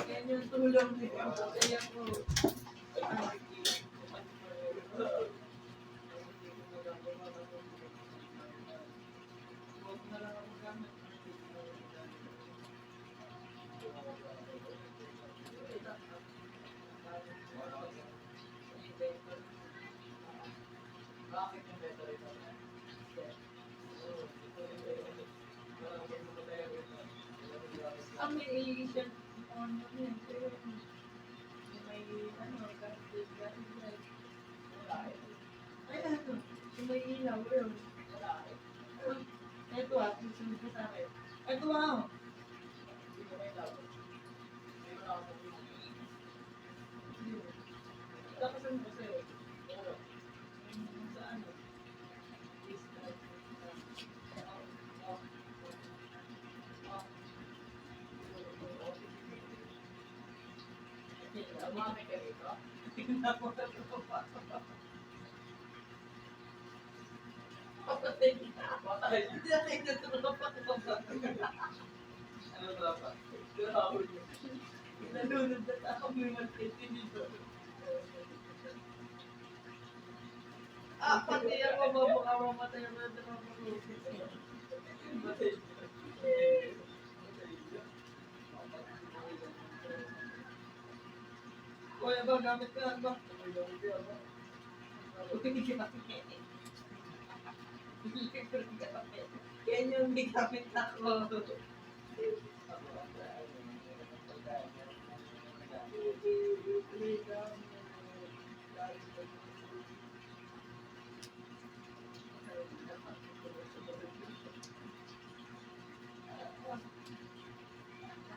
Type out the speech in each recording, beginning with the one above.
Yan yung tulong niya. Kaya ko. Ang may Asian on yun. May ano, ay, ano, may ilaw yun. Ito susunod ka sa akin. Ito tapos ano kasi, sa ano, mami ka dito. Tingnan mo na ito pa. Patay na. Patay. Hindi natin natulog pa. Ano dapat? Nalunod na ako may magtiti dito. Pati ako mabaka mamatay na natin ang malusis. Matay. Kuya ba, gamit ka ba? Yan yung di gamit ako.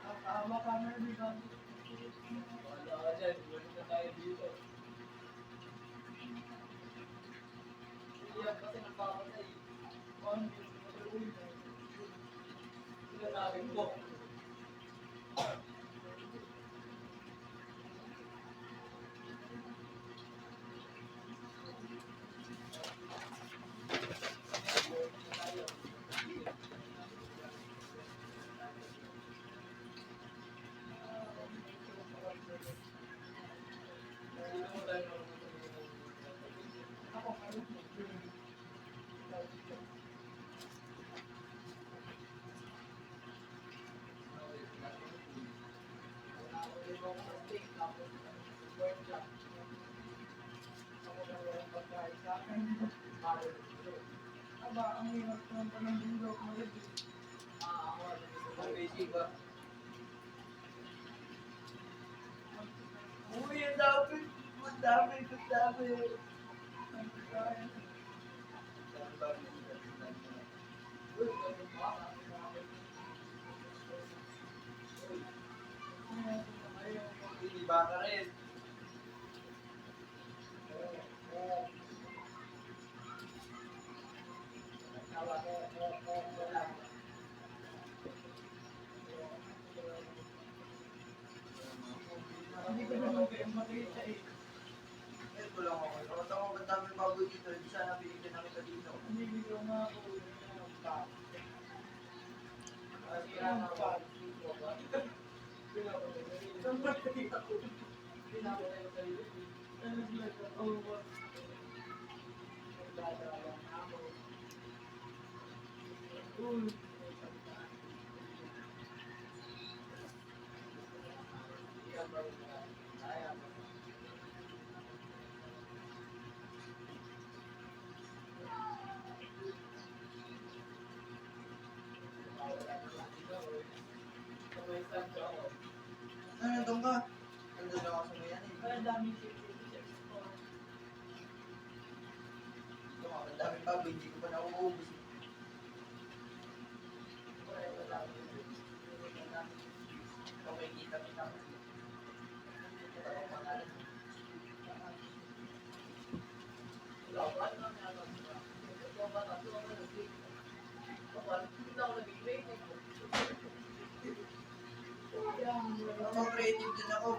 Nakakama ka na di ba? Wala ka dyan, wala na tayo dito. Iyan kasi napakatay. Sila namin ko. Aba, ang hirap naman pa ng bundok. Busy ba? Uy, ang dami. Ang dami, ang dami. Iba ka rin. Hindi ko naman kayo makita eh. Ito lang ako. Kapag ako ang daming baboy dito, hindi sana binigyan na kita dito. Hindi ko nga ako ng pag. Ang pag. Ang pag nakita ko. Ano sila ka? Oh, what? Uy. Ano, nandun ka? Nandun lang ako sa mayan eh. Ang daming sipsip. Ito nga, ang daming baboy, hindi ko pa nauubos. Okay, kita-kita ko. Ako, creative din ako.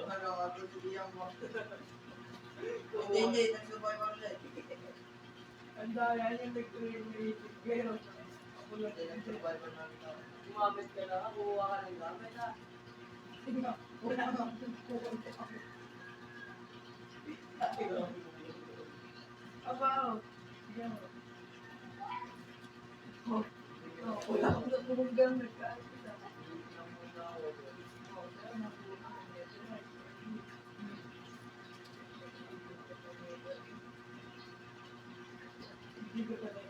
Ano nga, tutuliyan mo. Hindi, nag-survival ulit. Ang daya niya nag-creative. Pero ako lang Hindi, nag-survival namin ako. Gumamit ka na, kukuha ka ng gamit ha. wala akong pupunta ako. Aba, sige mo. Wala akong napuhunggang nagkakita. Hindi ko talaga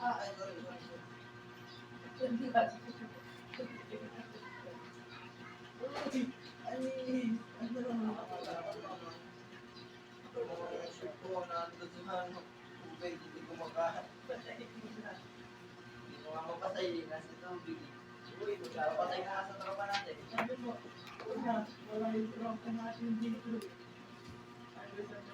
Ay, sorry. hindi ba? Ay, ano naman ako? Yung ship ko, nandun sa tubig, hindi ko makahan. Hindi ko nga mapatay, nasa tubig. Uy, patay ka nga sa tropa natin. Sabi mo, wala yung tropa natin dito. Sabi sa